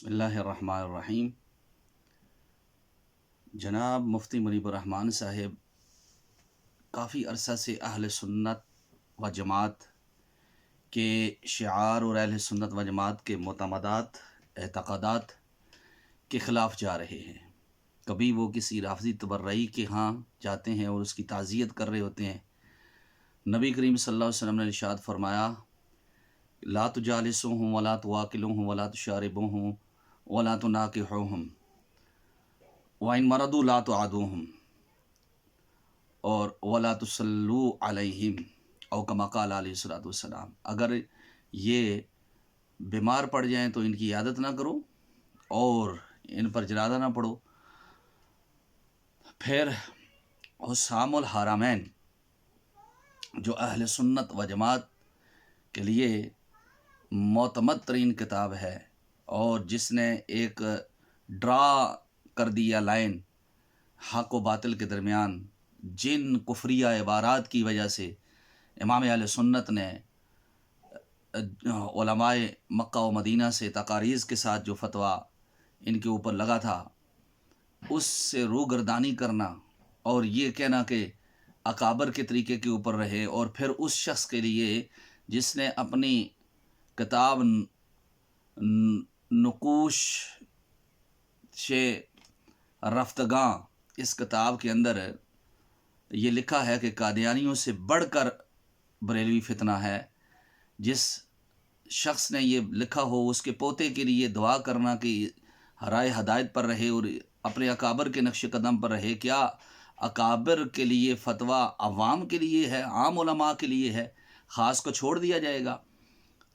بسم اللہ الرحمن الرحیم۔ جناب مفتی منیب الرحمان صاحب کافی عرصہ سے اہل سنت و جماعت کے شعار اور اہل سنت و جماعت کے معتقدات اعتقادات کے خلاف جا رہے ہیں۔ کبھی وہ کسی رافضی تبرعی کے ہاں جاتے ہیں اور اس کی تعزیت کر رہے ہوتے ہیں۔ نبی کریم صلی اللہ علیہ وسلم نے ارشاد فرمایا، لا تجالسوہم ولا تواکلوہم ولا تشاربوہم ولا تناکحوہم وَإِن مَرَضُوا لَا تُعَادُوهُمْ اور وَلَا تُصَلُّوا عَلَيْهِمْ او کما قال علیہ الصلوۃ والسلام، اگر یہ بیمار پڑ جائیں تو ان کی عیادت نہ کرو اور ان پر جنازہ نہ پڑھو۔ پھر حسام الحرمین جو اہل سنت و جماعت کے لیے معتمد ترین کتاب ہے اور جس نے ایک ڈرا کر دیا لائن حق و باطل کے درمیان، جن کفریہ عبارات کی وجہ سے امام اہل سنت نے علماء مکہ و مدینہ سے تقاریض کے ساتھ جو فتویٰ ان کے اوپر لگا تھا اس سے روگردانی کرنا اور یہ کہنا کہ اکابر کے طریقے کے اوپر رہے، اور پھر اس شخص کے لیے جس نے اپنی کتاب نقوش رفتگاں اس کتاب کے اندر یہ لکھا ہے کہ قادیانیوں سے بڑھ کر بریلوی فتنہ ہے، جس شخص نے یہ لکھا ہو اس کے پوتے کے لیے دعا کرنا کہ رائے ہدایت پر رہے اور اپنے اکابر کے نقش قدم پر رہے۔ کیا اکابر کے لیے فتویٰ عوام کے لیے ہے، عام علماء کے لیے ہے، خاص کو چھوڑ دیا جائے گا؟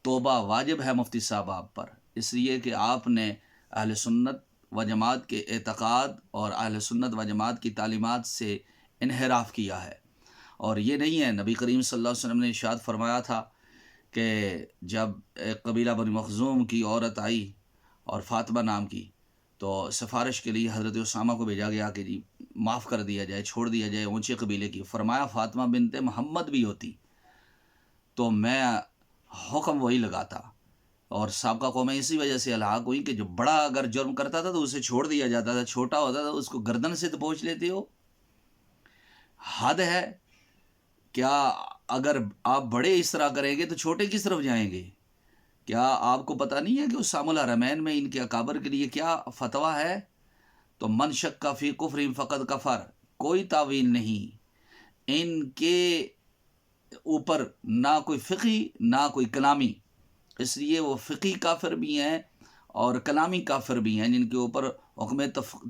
توبہ واجب ہے مفتی صاحب آپ پر، اس لیے کہ آپ نے اہل سنت و جماعت کے اعتقاد اور اہل سنت و جماعت کی تعلیمات سے انحراف کیا ہے۔ اور یہ نہیں ہے، نبی کریم صلی اللہ علیہ وسلم نے ارشاد فرمایا تھا کہ جب ایک قبیلہ بنی مخزوم کی عورت آئی اور فاطمہ نام کی، تو سفارش کے لیے حضرت اسامہ کو بھیجا گیا کہ جی معاف کر دیا جائے، چھوڑ دیا جائے اونچے قبیلے کی۔ فرمایا فاطمہ بنت محمد بھی ہوتی تو میں حکم وہی لگاتا، اور سابقہ قومیں اسی وجہ سے ہلاک ہوئی کہ جو بڑا اگر جرم کرتا تھا تو اسے چھوڑ دیا جاتا تھا، چھوٹا ہوتا تھا اس کو گردن سے تو پہنچ لیتے ہو۔ حد ہے، کیا اگر آپ بڑے اس طرح کریں گے تو چھوٹے کس طرف جائیں گے؟ کیا آپ کو پتہ نہیں ہے کہ حسام الحرمین میں ان کے اکابر کے لیے کیا فتویٰ ہے؟ تو من شک فی کفر فقد کفر، کوئی تعویل نہیں ان کے اوپر، نہ کوئی فقہی نہ کوئی کلامی، اس لیے وہ فقہی کافر بھی ہیں اور کلامی کافر بھی ہیں، جن کے اوپر حکم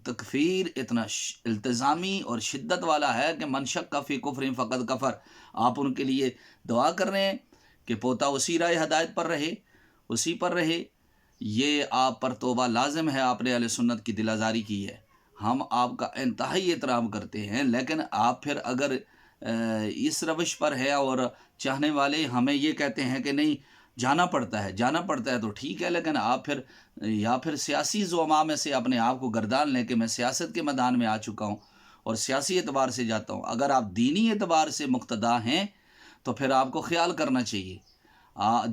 تکفیر اتنا التزامی اور شدت والا ہے کہ من شک فی کفر فقد کفر۔ آپ ان کے لیے دعا کر رہے ہیں کہ پوتا اسی رائے ہدایت پر رہے، اسی پر رہے، یہ آپ پر توبہ لازم ہے۔ آپ نے اہل سنت کی دل آزاری کی ہے، ہم آپ کا انتہائی احترام کرتے ہیں، لیکن آپ پھر اگر اس روش پر ہے اور چاہنے والے ہمیں یہ کہتے ہیں کہ نہیں جانا پڑتا ہے تو ٹھیک ہے، لیکن آپ پھر یا پھر سیاسی زعماء میں سے اپنے آپ کو گردان لیں کہ میں سیاست کے میدان میں آ چکا ہوں اور سیاسی اعتبار سے جاتا ہوں۔ اگر آپ دینی اعتبار سے مقتدا ہیں تو پھر آپ کو خیال کرنا چاہیے۔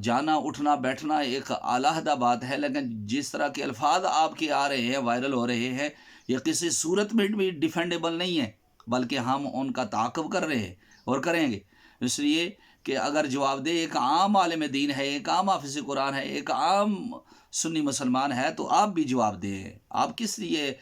جانا اٹھنا بیٹھنا ایک علیحدہ بات ہے، لیکن جس طرح کے الفاظ آپ کے آ رہے ہیں، وائرل ہو رہے ہیں، یہ کسی صورت میں بھی ڈیفینڈیبل نہیں ہے، بلکہ ہم ان کا تعاقب کر رہے ہیں اور کریں گے۔ اس لیے کہ اگر جواب دہ ایک عام عالم دین ہے، ایک عام حافظ قرآن ہے، ایک عام سنی مسلمان ہے، تو آپ بھی جواب دیں۔ آپ کس لیے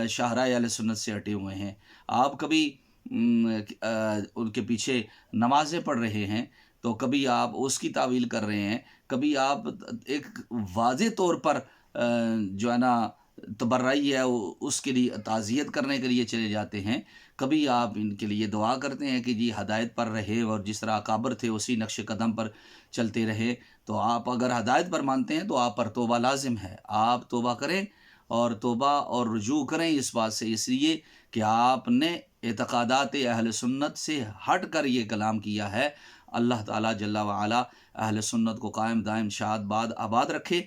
شاہراہ اہل سنت سے ہٹے ہوئے ہیں؟ آپ کبھی ان کے پیچھے نمازیں پڑھ رہے ہیں تو کبھی آپ اس کی تعویل کر رہے ہیں، کبھی آپ ایک واضح طور پر جو ہے نا تبرعی ہے اس کے لیے تعزیت کرنے کے لیے چلے جاتے ہیں، کبھی آپ ان کے لیے دعا کرتے ہیں کہ جی ہدایت پر رہے اور جس طرح اکابر تھے اسی نقش قدم پر چلتے رہے۔ تو آپ اگر ہدایت پر مانتے ہیں تو آپ پر توبہ لازم ہے، آپ توبہ کریں اور توبہ اور رجوع کریں اس بات سے، اس لیے کہ آپ نے اعتقادات اہل سنت سے ہٹ کر یہ کلام کیا ہے۔ اللہ تعالیٰ جل وعلا اہل سنت کو قائم دائم شاد باد آباد رکھے،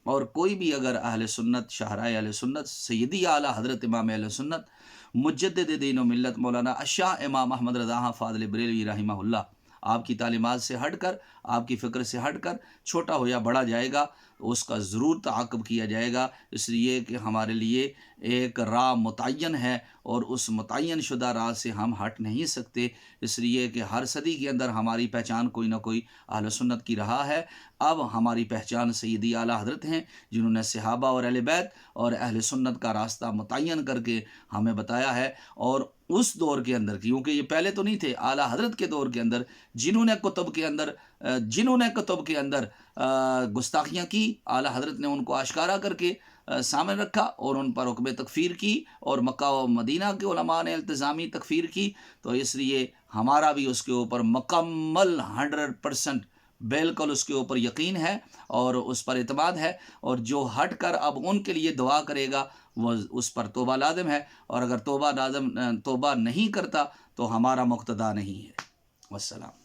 اور کوئی بھی اگر اہل سنت شاہراہ اہل سنت سیدی اعلیٰ حضرت امام اہل سنت مجدد دین و ملت مولانا الشاہ امام احمد رضا فاضل بریلوی رحمہ اللہ آپ کی تعلیمات سے ہٹ کر، آپ کی فکر سے ہٹ کر چھوٹا ہو یا بڑا جائے گا تو اس کا ضرور تعاقب کیا جائے گا، اس لیے کہ ہمارے لیے ایک راہ متعین ہے اور اس متعین شدہ راہ سے ہم ہٹ نہیں سکتے، اس لیے کہ ہر صدی کے اندر ہماری پہچان کوئی نہ کوئی اہل سنت کی رہا ہے۔ اب ہماری پہچان سیدی اعلیٰ حضرت ہیں، جنہوں نے صحابہ اور اہل بیت اور اہل سنت کا راستہ متعین کر کے ہمیں بتایا ہے۔ اور اس دور کے اندر، کیونکہ یہ پہلے تو نہیں تھے، اعلیٰ حضرت کے دور کے اندر جنہوں نے کتب کے اندر گستاخیاں کی، اعلیٰ حضرت نے ان کو آشکارا کر کے سامنے رکھا اور ان پر حکم تکفیر کی، اور مکہ و مدینہ کے علماء نے التزامی تکفیر کی۔ تو اس لیے ہمارا بھی اس کے اوپر مکمل 100% بالکل اس کے اوپر یقین ہے اور اس پر اعتماد ہے، اور جو ہٹ کر اب ان کے لیے دعا کرے گا وہ اس پر توبہ لازم ہے، اور اگر توبہ نہیں کرتا تو ہمارا مقتدا نہیں ہے۔ والسلام۔